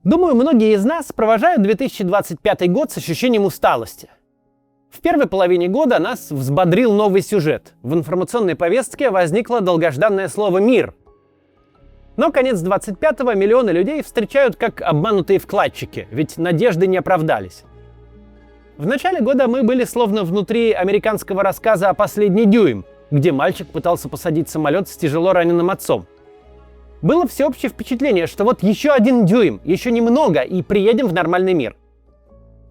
Думаю, многие из нас провожают 2025 год с ощущением усталости. В первой половине года нас взбодрил новый сюжет. В информационной повестке возникло долгожданное слово «мир». Но конец 25-го миллионы людей встречают как обманутые вкладчики, ведь надежды не оправдались. В начале года мы были словно внутри американского рассказа о «Последний дюйм», где мальчик пытался посадить самолет с тяжело раненым отцом. Было всеобщее впечатление, что вот еще один дюйм, еще немного, и приедем в нормальный мир.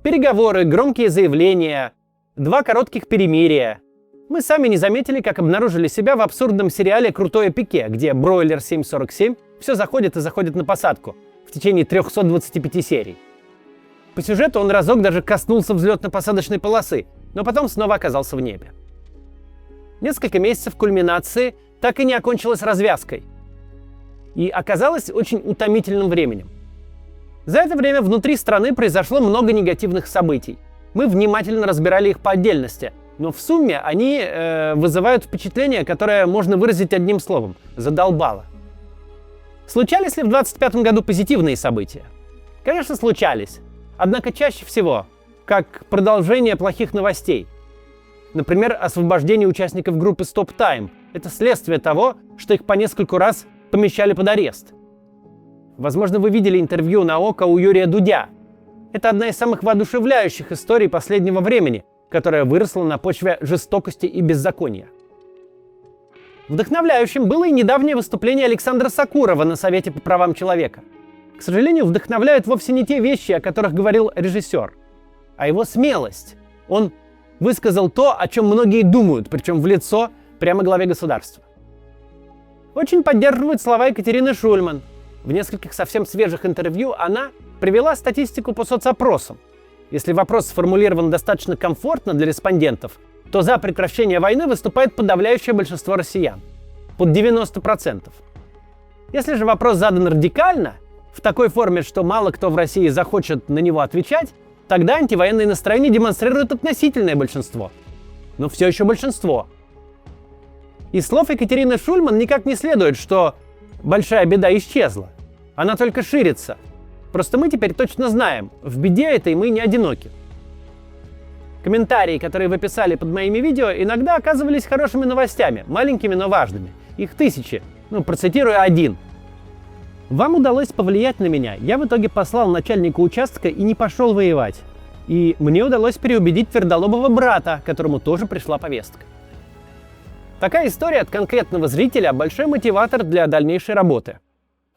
Переговоры, громкие заявления, 2 коротких перемирия. Мы сами не заметили, как обнаружили себя в абсурдном сериале «Крутое пике», где бройлер 747 все заходит и заходит на посадку в течение 325 серий. По сюжету он разок даже коснулся взлетно-посадочной полосы, но потом снова оказался в небе. Несколько месяцев кульминации так и не окончилось развязкой. И оказалось очень утомительным временем. За это время внутри страны произошло много негативных событий. Мы внимательно разбирали их по отдельности, но в сумме они вызывают впечатление, которое можно выразить одним словом – задолбало. Случались ли в 2025 году позитивные события? Конечно, случались. Однако чаще всего как продолжение плохих новостей. Например, освобождение участников группы Stop Time – это следствие того, что их по нескольку раз помещали под арест. Возможно, вы видели интервью на Око у Юрия Дудя. Это одна из самых воодушевляющих историй последнего времени, которая выросла на почве жестокости и беззакония. Вдохновляющим было и недавнее выступление Александра Сакурова на Совете по правам человека. К сожалению, вдохновляют вовсе не те вещи, о которых говорил режиссер, а его смелость. Он высказал то, о чем многие думают, причем в лицо прямо главе государства. Очень поддерживают слова Екатерины Шульман. В нескольких совсем свежих интервью она привела статистику по соцопросам. Если вопрос сформулирован достаточно комфортно для респондентов, то за прекращение войны выступает подавляющее большинство россиян. Под 90%. Если же вопрос задан радикально, в такой форме, что мало кто в России захочет на него отвечать, тогда антивоенные настроения демонстрируют относительное большинство. Но все еще большинство. Из слов Екатерины Шульман никак не следует, что большая беда исчезла. Она только ширится. Просто мы теперь точно знаем, в беде этой мы не одиноки. Комментарии, которые вы писали под моими видео, иногда оказывались хорошими новостями, маленькими, но важными. Их тысячи. Процитирую один. Вам удалось повлиять на меня. Я в итоге послал начальника участка и не пошел воевать. И мне удалось переубедить твердолобого брата, которому тоже пришла повестка. Такая история от конкретного зрителя – большой мотиватор для дальнейшей работы.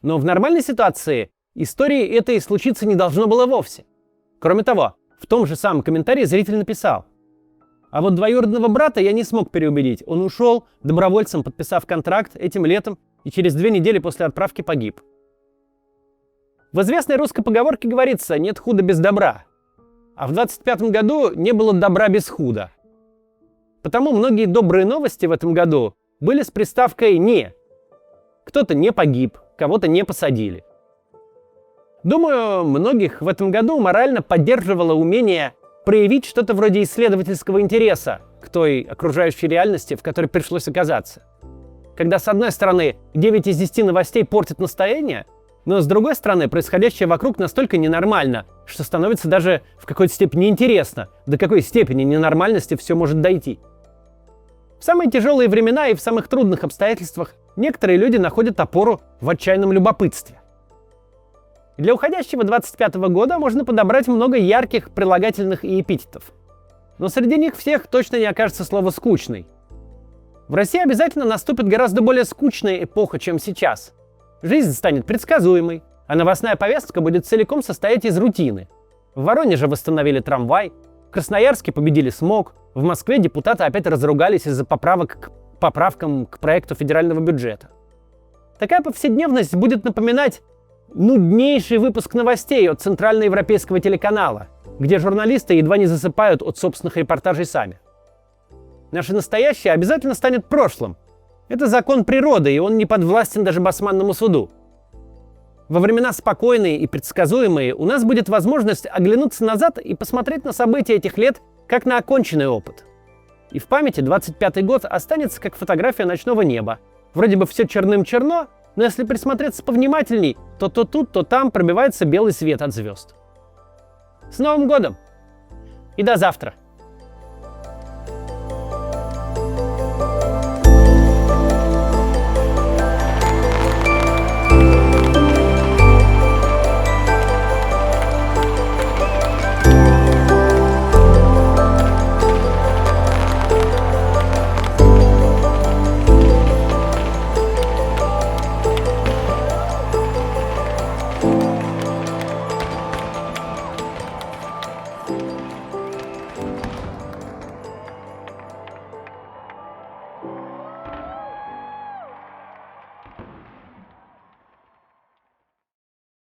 Но в нормальной ситуации истории этой случиться не должно было вовсе. Кроме того, в том же самом комментарии зритель написал: «А вот двоюродного брата я не смог переубедить. Он ушел, добровольцем подписав контракт этим летом, и через 2 недели после отправки погиб». В известной русской поговорке говорится «нет худа без добра». А в 25 году не было добра без худа. Потому многие добрые новости в этом году были с приставкой «не». Кто-то не погиб, кого-то не посадили. Думаю, многих в этом году морально поддерживало умение проявить что-то вроде исследовательского интереса к той окружающей реальности, в которой пришлось оказаться. Когда с одной стороны 9 из 10 новостей портят настроение, но с другой стороны происходящее вокруг настолько ненормально, что становится даже в какой-то степени интересно, до какой степени ненормальности все может дойти. В самые тяжелые времена и в самых трудных обстоятельствах некоторые люди находят опору в отчаянном любопытстве. Для уходящего 25 года можно подобрать много ярких прилагательных и эпитетов. Но среди них всех точно не окажется слово «скучный». В России обязательно наступит гораздо более скучная эпоха, чем сейчас. Жизнь станет предсказуемой, а новостная повестка будет целиком состоять из рутины. В Воронеже восстановили трамвай, в Красноярске победили смог, в Москве депутаты опять разругались из-за поправкам к проекту федерального бюджета. Такая повседневность будет напоминать нуднейший выпуск новостей от центральноевропейского телеканала, где журналисты едва не засыпают от собственных репортажей сами. Наше настоящее обязательно станет прошлым. Это закон природы, и он не подвластен даже басманному суду. Во времена спокойные и предсказуемые у нас будет возможность оглянуться назад и посмотреть на события этих лет как на оконченный опыт. И в памяти 25-й год останется как фотография ночного неба. Вроде бы все черным-черно, Но если присмотреться повнимательней, то тут, то там пробивается белый свет от звезд. С Новым годом! И до завтра!